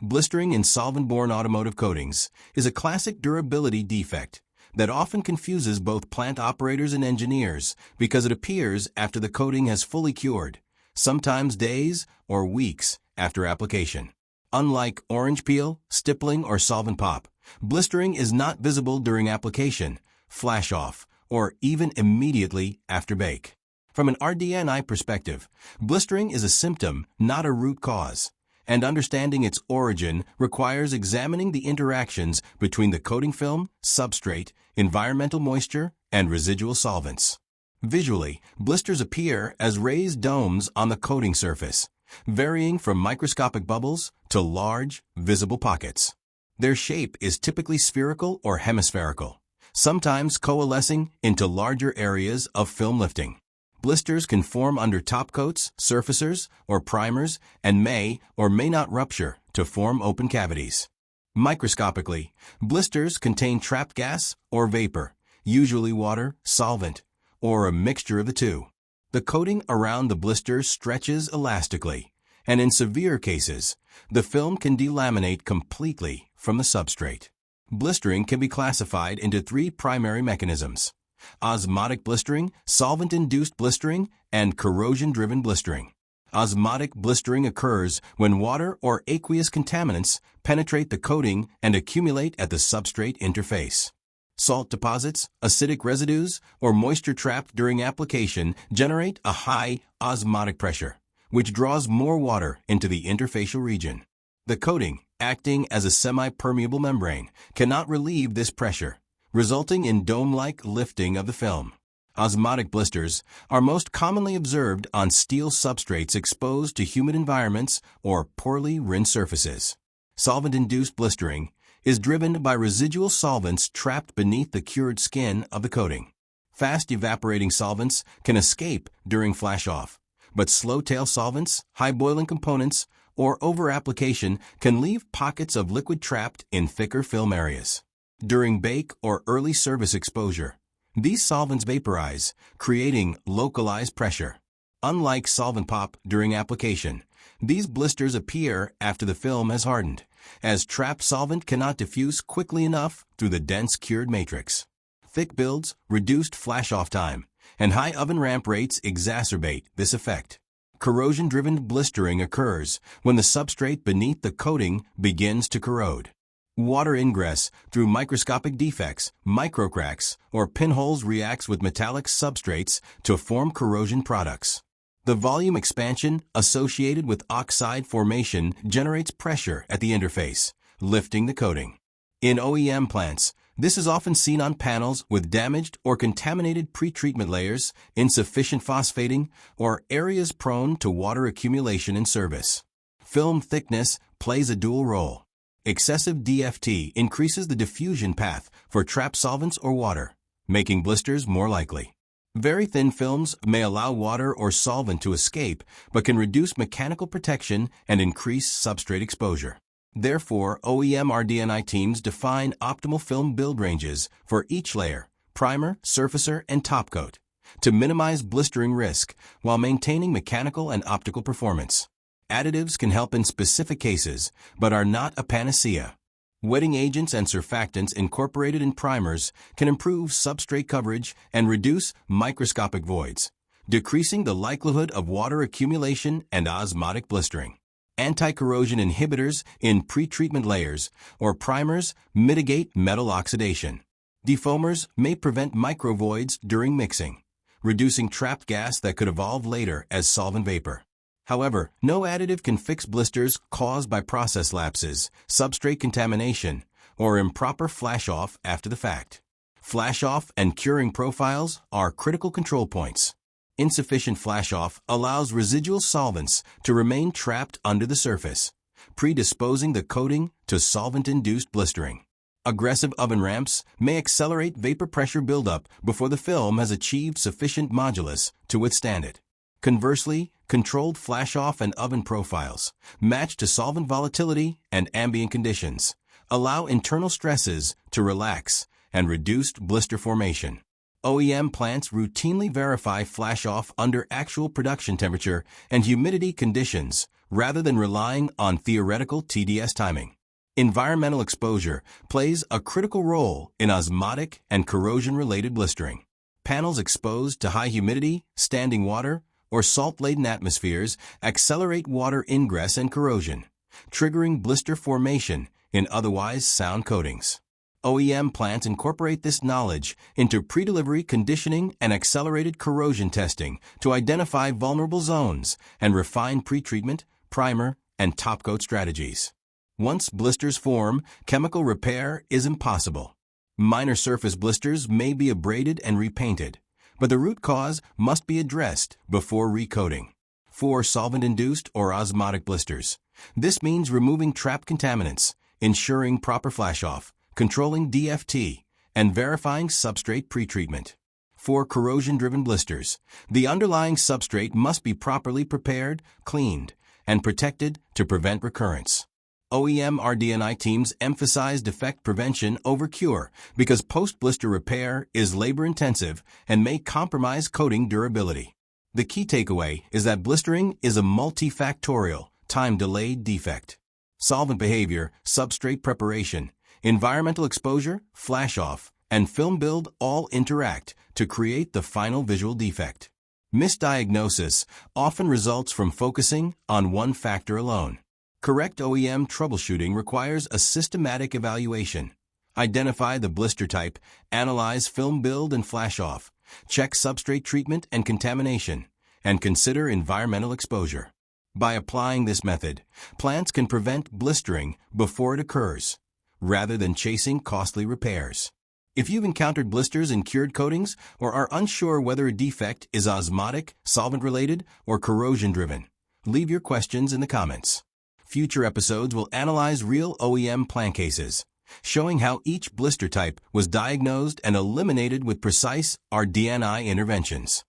Blistering in solvent-borne automotive coatings is a classic durability defect that often confuses both plant operators and engineers because it appears after the coating has fully cured, sometimes days or weeks after application. Unlike orange peel, stippling, or solvent pop, blistering is not visible during application, flash off, or even immediately after bake. From an RD&I perspective, blistering is a symptom, not a root cause, and understanding its origin requires examining the interactions between the coating film, substrate, environmental moisture, and residual solvents. Visually, blisters appear as raised domes on the coating surface, varying from microscopic bubbles to large, visible pockets. Their shape is typically spherical or hemispherical, sometimes coalescing into larger areas of film lifting. Blisters can form under top coats, surfacers, or primers and may or may not rupture to form open cavities. Microscopically, blisters contain trapped gas or vapor, usually water, solvent, or a mixture of the two. The coating around the blister stretches elastically, and in severe cases, the film can delaminate completely from the substrate. Blistering can be classified into three primary mechanisms: osmotic blistering, solvent-induced blistering, and corrosion-driven blistering. Osmotic blistering occurs when water or aqueous contaminants penetrate the coating and accumulate at the substrate interface. Salt deposits, acidic residues, or moisture trapped during application generate a high osmotic pressure, which draws more water into the interfacial region. The coating, acting as a semi-permeable membrane, cannot relieve this pressure, resulting in dome-like lifting of the film. Osmotic blisters are most commonly observed on steel substrates exposed to humid environments or poorly rinsed surfaces. Solvent-induced blistering is driven by residual solvents trapped beneath the cured skin of the coating. Fast evaporating solvents can escape during flash-off, but slow-tail solvents, high-boiling components, or over-application can leave pockets of liquid trapped in thicker film areas. During bake or early service exposure, these solvents vaporize, creating localized pressure. Unlike solvent pop during application, these blisters appear after the film has hardened, as trapped solvent cannot diffuse quickly enough through the dense cured matrix. Thick builds, reduced flash-off time, and high oven ramp rates exacerbate this effect. Corrosion-driven blistering occurs when the substrate beneath the coating begins to corrode. Water ingress through microscopic defects, microcracks, or pinholes reacts with metallic substrates to form corrosion products. The volume expansion associated with oxide formation generates pressure at the interface, lifting the coating. In OEM plants, this is often seen on panels with damaged or contaminated pretreatment layers, insufficient phosphating, or areas prone to water accumulation in service. Film thickness plays a dual role. Excessive DFT increases the diffusion path for trapped solvents or water, making blisters more likely. Very thin films may allow water or solvent to escape, but can reduce mechanical protection and increase substrate exposure. Therefore, OEM RD&I teams define optimal film build ranges for each layer, primer, surfacer, and top coat, to minimize blistering risk while maintaining mechanical and optical performance. Additives can help in specific cases, but are not a panacea. Wetting agents and surfactants incorporated in primers can improve substrate coverage and reduce microscopic voids, decreasing the likelihood of water accumulation and osmotic blistering. Anti-corrosion inhibitors in pretreatment layers or primers mitigate metal oxidation. Defoamers may prevent microvoids during mixing, reducing trapped gas that could evolve later as solvent vapor. However, no additive can fix blisters caused by process lapses, substrate contamination, or improper flash-off after the fact. Flash-off and curing profiles are critical control points. Insufficient flash-off allows residual solvents to remain trapped under the surface, predisposing the coating to solvent-induced blistering. Aggressive oven ramps may accelerate vapor pressure buildup before the film has achieved sufficient modulus to withstand it. Conversely, controlled flash-off and oven profiles, matched to solvent volatility and ambient conditions, allow internal stresses to relax and reduce blister formation. OEM plants routinely verify flash-off under actual production temperature and humidity conditions rather than relying on theoretical TDS timing. Environmental exposure plays a critical role in osmotic and corrosion-related blistering. Panels exposed to high humidity, standing water, or salt-laden atmospheres accelerate water ingress and corrosion, triggering blister formation in otherwise sound coatings. OEM plants incorporate this knowledge into pre-delivery conditioning and accelerated corrosion testing to identify vulnerable zones and refine pretreatment, primer, and top-coat strategies. Once blisters form, chemical repair is impossible. Minor surface blisters may be abraded and repainted, but the root cause must be addressed before recoating. For solvent-induced or osmotic blisters, this means removing trapped contaminants, ensuring proper flash-off, controlling DFT, and verifying substrate pretreatment. For corrosion-driven blisters, the underlying substrate must be properly prepared, cleaned, and protected to prevent recurrence. OEM RD&I teams emphasize defect prevention over cure because post-blister repair is labor-intensive and may compromise coating durability. The key takeaway is that blistering is a multifactorial, time-delayed defect. Solvent behavior, substrate preparation, environmental exposure, flash-off, and film build all interact to create the final visual defect. Misdiagnosis often results from focusing on one factor alone. Correct OEM troubleshooting requires a systematic evaluation. Identify the blister type, analyze film build and flash-off, check substrate treatment and contamination, and consider environmental exposure. By applying this method, plants can prevent blistering before it occurs, rather than chasing costly repairs. If you've encountered blisters in cured coatings or are unsure whether a defect is osmotic, solvent-related, or corrosion-driven, leave your questions in the comments. Future episodes will analyze real OEM plant cases, showing how each blister type was diagnosed and eliminated with precise RD&I interventions.